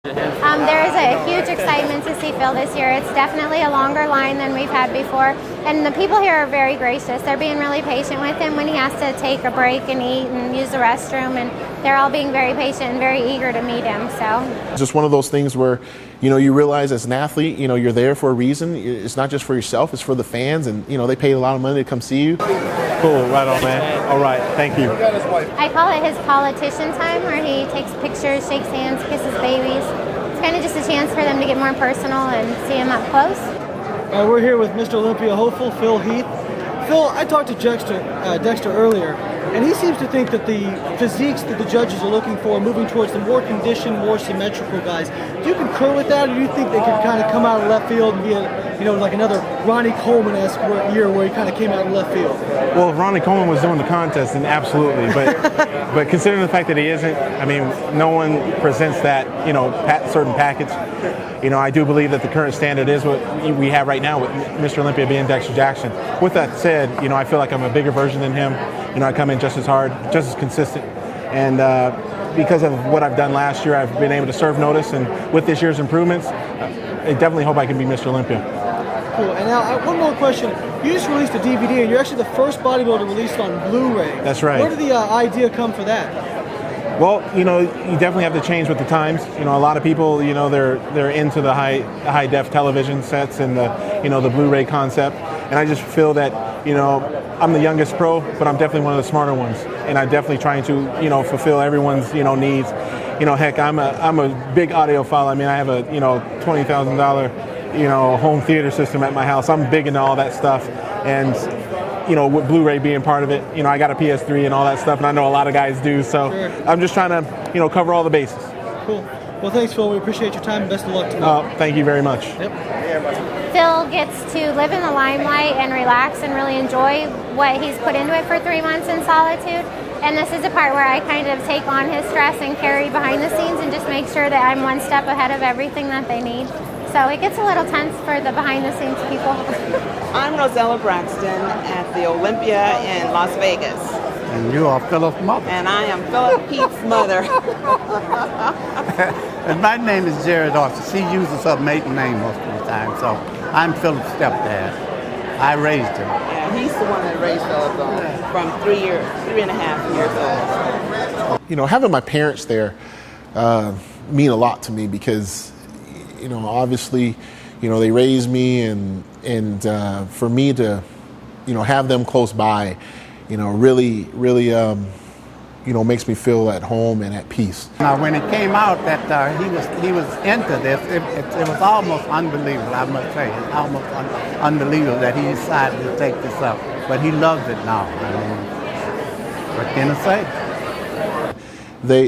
There is a huge excitement to see Phil this year. It's definitely a longer line than we've had before. And the people here are very gracious. They're being really patient with him when he has to take a break and eat and use the restroom. And they're all being very patient and very eager to meet him. So just one of those things where, you realize as an athlete, you're there for a reason. It's not just for yourself, it's for the fans. And, they paid a lot of money to come see you. Cool, right on, man. All right, thank you. I call it his politician time, where he takes pictures, shakes hands, kisses babies. It's kind of just a chance for them to get more personal and see him up close. We're here with Mr. Olympia hopeful Phil Heath. Phil, I talked to Dexter earlier, and he seems to think that the physiques that the judges are looking for are moving towards the more conditioned, more symmetrical guys. Do you concur with that, or do you think they could kind of come out of left field and be like another Ronnie Coleman-esque year where he kind of came out of left field? Well, if Ronnie Coleman was doing the contest, then absolutely. But considering the fact that he isn't, no one presents that, certain package. I do believe that the current standard is what we have right now with Mr. Olympia being Dexter Jackson. With that said, I feel like I'm a bigger version than him. I come in just as hard, just as consistent. And because of what I've done last year, I've been able to serve notice. And with this year's improvements, I definitely hope I can be Mr. Olympia. Cool. And now, one more question. You just released a DVD, and you're actually the first bodybuilder released on Blu-ray. That's right. Where did the idea come for that? Well, you definitely have to change with the times. A lot of people, they're into the high def television sets and the Blu-ray concept. And I just feel that, I'm the youngest pro, but I'm definitely one of the smarter ones. And I'm definitely trying to, fulfill everyone's, needs. Heck, I'm a big audiophile. I have a, $20,000, home theater system at my house. I'm big into all that stuff. And with Blu-ray being part of it, I got a PS3 and all that stuff, and I know a lot of guys do. So sure. I'm just trying to, cover all the bases. Cool. Well, thanks, Phil. We appreciate your time. Best of luck tonight. Thank you very much. Yep. Phil gets to live in the limelight and relax and really enjoy what he's put into it for 3 months in solitude. And this is a part where I kind of take on his stress and carry behind the scenes and just make sure that I'm one step ahead of everything that they need. So it gets a little tense for the behind-the-scenes people. I'm Rosella Braxton at the Olympia in Las Vegas. And you are Philip's mother. And I am Philip Heath's mother. And my name is Jerry Dawson. She uses her maiden name most of the time, so I'm Philip's stepdad. I raised him. Yeah, he's the one that raised Philip from 3.5 years old. Having my parents there mean a lot to me because obviously, they raised me and for me to, have them close by, really, makes me feel at home and at peace. Now, when it came out that he was into this, it was almost unbelievable, I must say. It's almost unbelievable that he decided to take this up. But he loves it now. What can I say?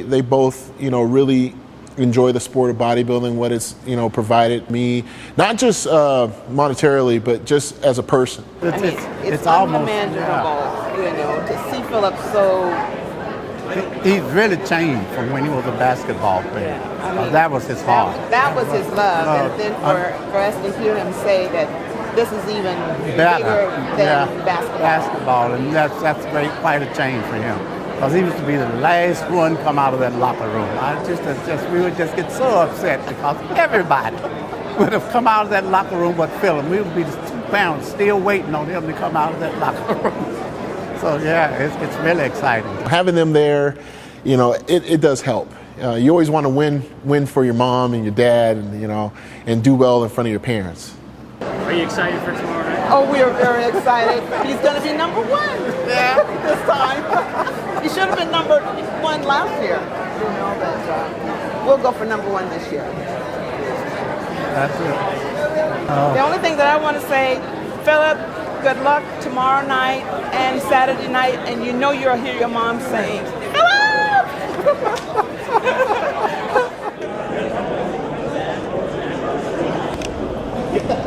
They both, really enjoy the sport of bodybuilding, what it's provided me, not just monetarily, but just as a person. It's almost unimaginable, to see Philip so. He's really changed from when he was a basketball player. That was his heart. That was his love, and then for us to hear him say that this is even bigger than basketball. And that's quite a change for him. Because he used to be the last one come out of that locker room. We would just get so upset because everybody would have come out of that locker room but Philip. We would be the 2 pounds still waiting on him to come out of that locker room. So yeah, it's really exciting. Having them there, it does help. You always want to win for your mom and your dad, and do well in front of your parents. Are you excited for tomorrow night? Oh, we are very excited. He's going to be number 1 this time. He should have been number 1 last year, but we'll go for number 1 this year. That's it. The only thing that I want to say, Philip, good luck tomorrow night and Saturday night, and you'll hear your mom saying, "Hello!"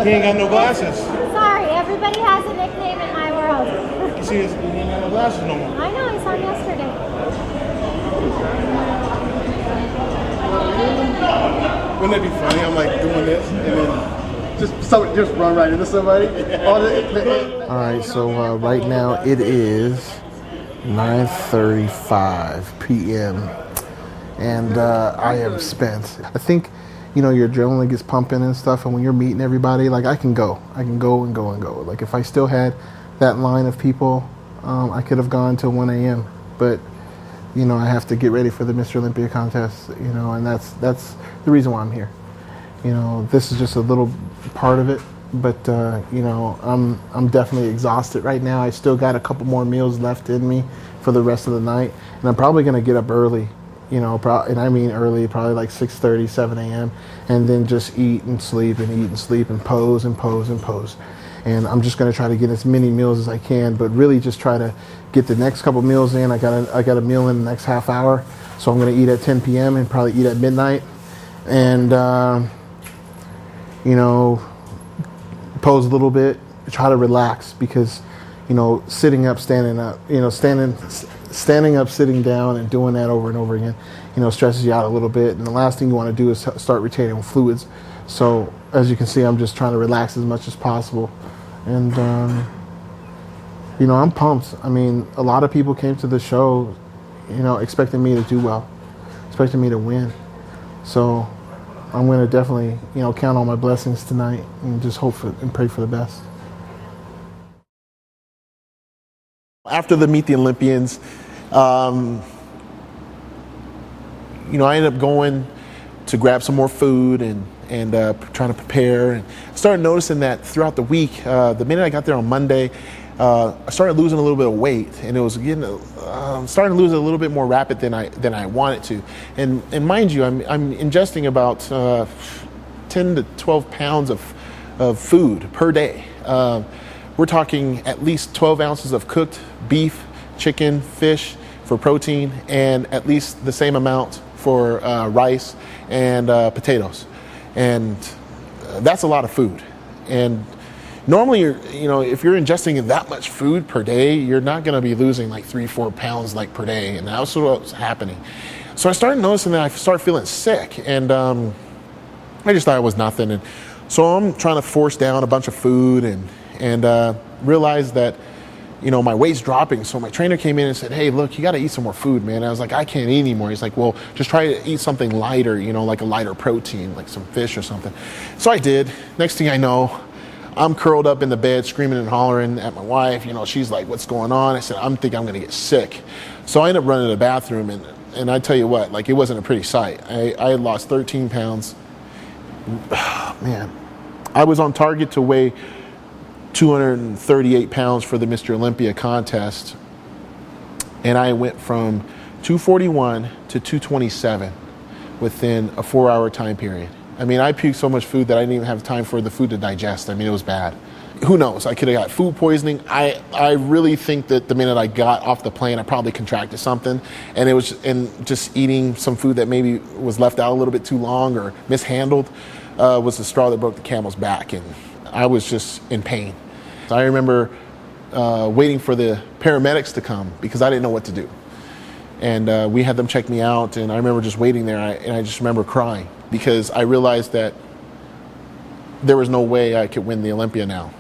He ain't got no glasses. Sorry, everybody has a nickname in my world. You see, he ain't got no glasses no more. I know, I saw him yesterday. Wouldn't that be funny? I'm like doing this and then just run right into somebody. All right, so right now it is 9:35 p.m. and I am spent. I think, you know, your adrenaline gets pumping and stuff, and when you're meeting everybody, like I can go and go and go and go. Like if I still had that line of people, I could have gone till 1 a.m. But you know, I have to get ready for the Mr. Olympia contest. You know, and that's the reason why I'm here. You know, this is just a little part of it, but you know, I'm definitely exhausted right now. I still got a couple more meals left in me for the rest of the night, and I'm probably gonna get up early. You know, and I mean early, probably like 6:30, 7 a.m., and then just eat and sleep and eat and sleep and pose and pose and pose. And I'm just going to try to get as many meals as I can, but really just try to get the next couple meals in. I got a meal in the next half hour, so I'm going to eat at 10 p.m. and probably eat at midnight, and you know, pose a little bit, try to relax, because you know, sitting up, standing up, you know, standing up, sitting down, and doing that over and over again, you know, stresses you out a little bit. And the last thing you want to do is start retaining fluids. So as you can see, I'm just trying to relax as much as possible. And, you know, I'm pumped. I mean, a lot of people came to the show, you know, expecting me to do well, expecting me to win. So I'm going to definitely, you know, count on my blessings tonight and just hope for and pray for the best. After the Meet the Olympians, you know, I ended up going to grab some more food and trying to prepare. And I started noticing that throughout the week, the minute I got there on Monday, I started losing a little bit of weight, and it was getting starting to lose a little bit more rapid than I wanted to. And mind you, I'm ingesting about 10 to 12 pounds of food per day. We're talking at least 12 ounces of cooked beef, chicken, fish for protein, and at least the same amount for rice and potatoes. And that's a lot of food. And normally, you know, if you're ingesting that much food per day, you're not going to be losing like 3-4 pounds like per day. And that's what was happening. So I started noticing that I started feeling sick, and I just thought it was nothing. And so I'm trying to force down a bunch of food and realized that, you know, my weight's dropping. So my trainer came in and said, "Hey, look, you got to eat some more food, man." And I was like, "I can't eat anymore." He's like, "Well, just try to eat something lighter, you know, like a lighter protein, like some fish or something." So I did. Next thing I know, I'm curled up in the bed screaming and hollering at my wife. You know, she's like, "What's going on?" I said, "I'm thinking I'm going to get sick." So I ended up running to the bathroom, and I tell you what, like, it wasn't a pretty sight. I had lost 13 pounds. Man, I was on target to weigh 238 pounds for the Mr. Olympia contest, and I went from 241 to 227 within a 4-hour time period. I mean, I puked so much food that I didn't even have time for the food to digest. I mean, it was bad. Who knows? I could have got food poisoning. I really think that the minute I got off the plane, I probably contracted something, and it was just eating some food that maybe was left out a little bit too long or mishandled was the straw that broke the camel's back, and I was just in pain. I remember waiting for the paramedics to come because I didn't know what to do. And we had them check me out, and I remember just waiting there, and I just remember crying because I realized that there was no way I could win the Olympia now.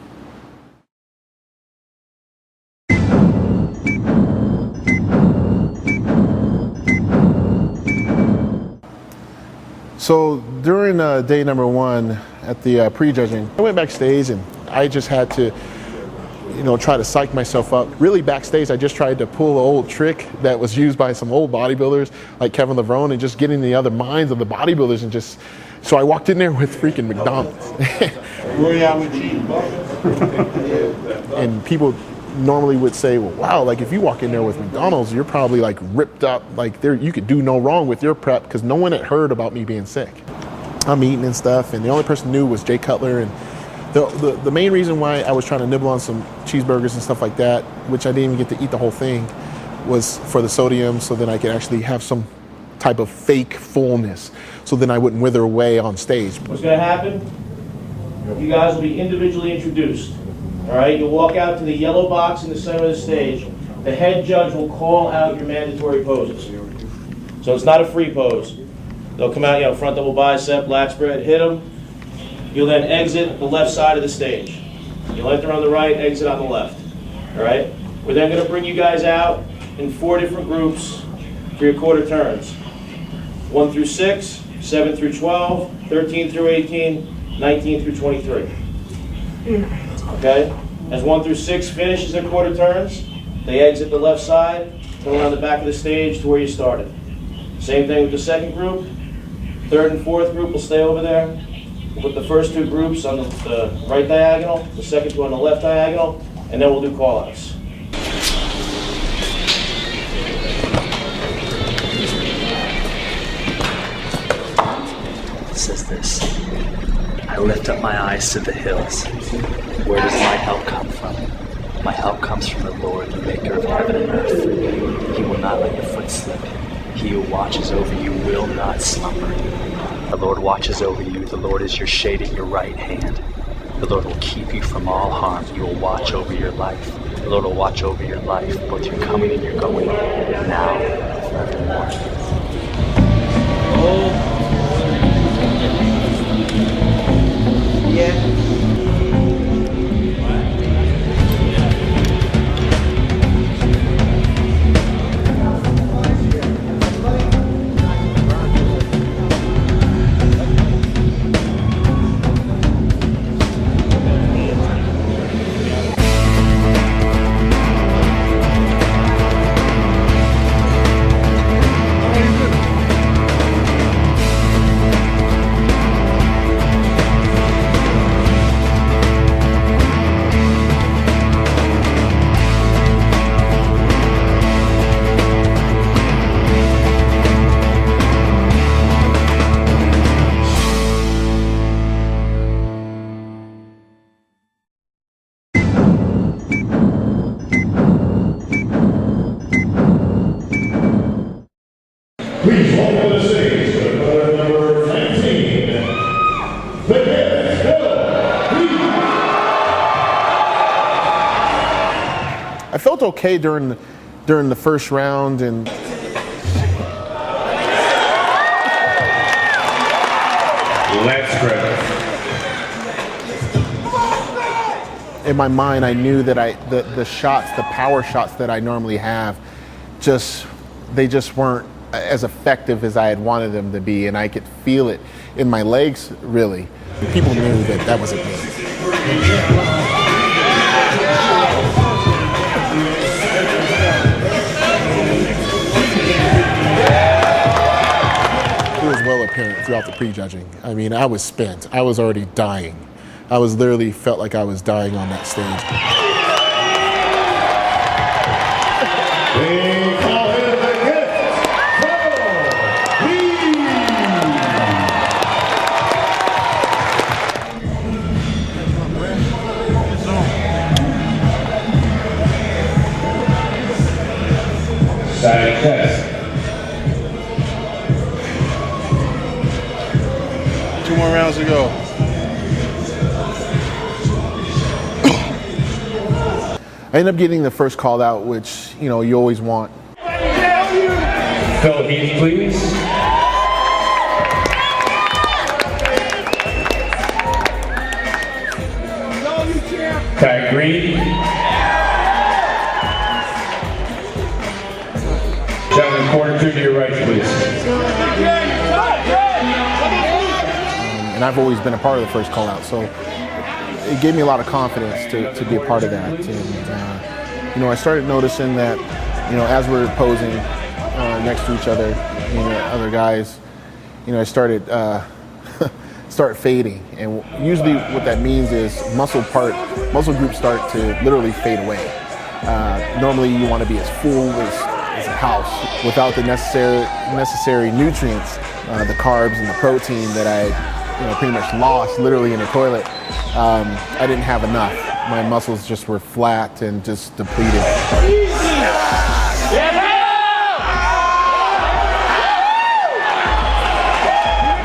So during day number 1 at the prejudging, I went backstage and I just had to, you know, try to psych myself up. Really backstage, I just tried to pull an old trick that was used by some old bodybuilders like Kevin Levrone, and just get in the other minds of the bodybuilders, and just, so I walked in there with freaking McDonald's. And people normally would say, well, wow, like if you walk in there with McDonald's, you're probably like ripped up, like you could do no wrong with your prep, because no one had heard about me being sick. I'm eating and stuff, and the only person who knew was Jay Cutler. And the main reason why I was trying to nibble on some cheeseburgers and stuff like that, which I didn't even get to eat the whole thing, was for the sodium, so then I could actually have some type of fake fullness, so then I wouldn't wither away on stage. What's going to happen? You guys will be individually introduced. All right, you'll walk out to the yellow box in the center of the stage. The head judge will call out your mandatory poses. So it's not a free pose. They'll come out, you know, front double bicep, lat spread, hit them. You'll then exit the left side of the stage. You'll enter on the right, exit on the left. All right? We're then going to bring you guys out in 4 different groups for your quarter turns. 1 through 6, 7 through 12, 13 through 18, 19 through 23. Okay? As 1 through 6 finishes their quarter turns, they exit the left side, come around the back of the stage to where you started. Same thing with the second group. Third and fourth group will stay over there. We'll put the first two groups on the right diagonal, the second two on the left diagonal, and then we'll do call-outs. It says this: I lift up my eyes to the hills. Where does my help come from? My help comes from the Lord, the maker of heaven and earth. He will not let your foot slip. He who watches over you will not slumber. The Lord watches over you. The Lord is your shade at your right hand. The Lord will keep you from all harm. He will watch over your life. The Lord will watch over your life, both your coming and your going, now and forevermore. Yeah. Please welcome to the stage the brother number 19, the Heath. I felt okay during the first round, and Let's go. in my mind, I knew that the shots, the power shots that I normally have, they just weren't as effective as I had wanted them to be, and I could feel it in my legs, really. People knew that wasn't me. It was well apparent throughout the prejudging. I mean, I was spent. I was already dying. I was literally felt like I was dying on that stage. Test. 2 more rounds to go. I ended up getting the first call out, which, you always want. Phil Heath, please. Tag green. Gentlemen, corner 2 to your right, please. And I've always been a part of the first call out, so it gave me a lot of confidence to be a part of that. And I started noticing that, as we're posing next to each other, other guys, I started start fading, and usually what that means is muscle groups start to literally fade away. Normally, you want to be as full as a house without the necessary nutrients, the carbs and the protein that I pretty much lost literally in the toilet. I didn't have enough. My muscles just were flat and just depleted.